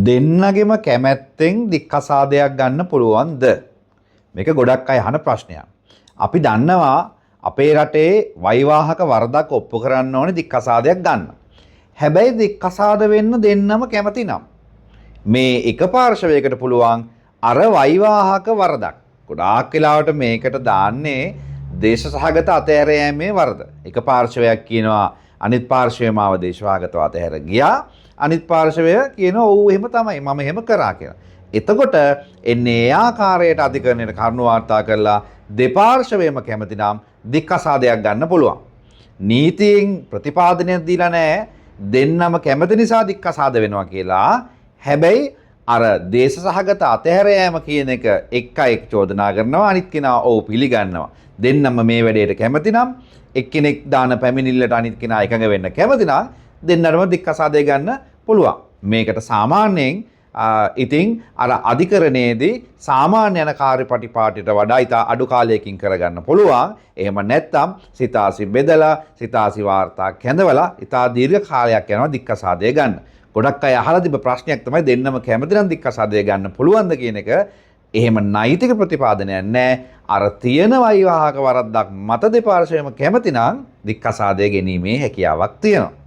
දෙන්නගෙම කැමැත්තෙන් දික්කසාදයක් ගන්න පුළුවන්ද? මේක ගොඩක් අය අහන ප්‍රශ්නයක්. අපි දන්නවා අපේ රටේ වෛවාහක වරදක් ඔප්පු කරන්න ඕනේ දික්කසාදයක් ගන්න. හැබැයි දික්කසාද වෙන්න දෙන්නම කැමති නම් මේ එක පාර්ශවයකට පුළුවන් අර වෛවාහක වරදක්. ගොඩාක් වෙලාවට මේකට දාන්නේ දේශසහගත අතහැර යෑමේ වරද. එක පාර්ශවයක් කියනවා අනිත් පාර්ශවය මාව දේශසහගතව අතහැර ගියා. අනිත් පාර්ශවය කියනවා ඔව් එහෙම තමයි මම එහෙම කරා කියලා. එතකොට එන්නේ ඒ ආකාරයට අධිකරණයට කරුණු වාර්තා කරලා දෙපාර්ශවයම කැමති නම් දික්කසාදයක් ගන්න පුළුවන්. නීතියෙන් ප්‍රතිපාදනයක් දීලා නැහැ දෙන්නම කැමති නිසා දික්කසාද වෙනවා කියලා. හැබැයි අර දේශසහගත අතහැර යෑම කියන එක එක් චෝදනා කරනවා අනිත් කෙනා ඔව් පිළිගන්නවා. දෙන්නම මේ වැඩේට කැමති නම් එක්කෙනෙක් දාන පැමිණිල්ලට අනිත් කෙනා එකඟ වෙන්න කැමති නම් දෙන්නටම දික්කසාදය ගන්න පුළුවන්. මේකට සාමාන්‍යයෙන් ඉතින් අර අධිකරණයේදී සාමාන්‍ය යන කාර්යපටිපාටියට වඩා ඉතා අඩු කාලයකින් කරගන්න පුළුවන්. එහෙම නැත්නම් සිතාසි බෙදලා සිතාසි වාර්තා කැඳවලා ඉතා දීර්ඝ කාලයක් යනවා දික්කසාදය ගන්න. ගොඩක් අය අහලා තිබ්බ ප්‍රශ්නයක් තමයි දෙන්නම කැමති නම් දික්කසාදය ගන්න පුළුවන්ද කියන එක. එහෙම නෛතික ප්‍රතිපාදනයක් නැහැ. අර තියෙන වෛවාහක වරද්දක් මත දෙපාර්ශ්වයම කැමති නම් දික්කසාදය ගැනීමේ හැකියාවක් තියෙනවා.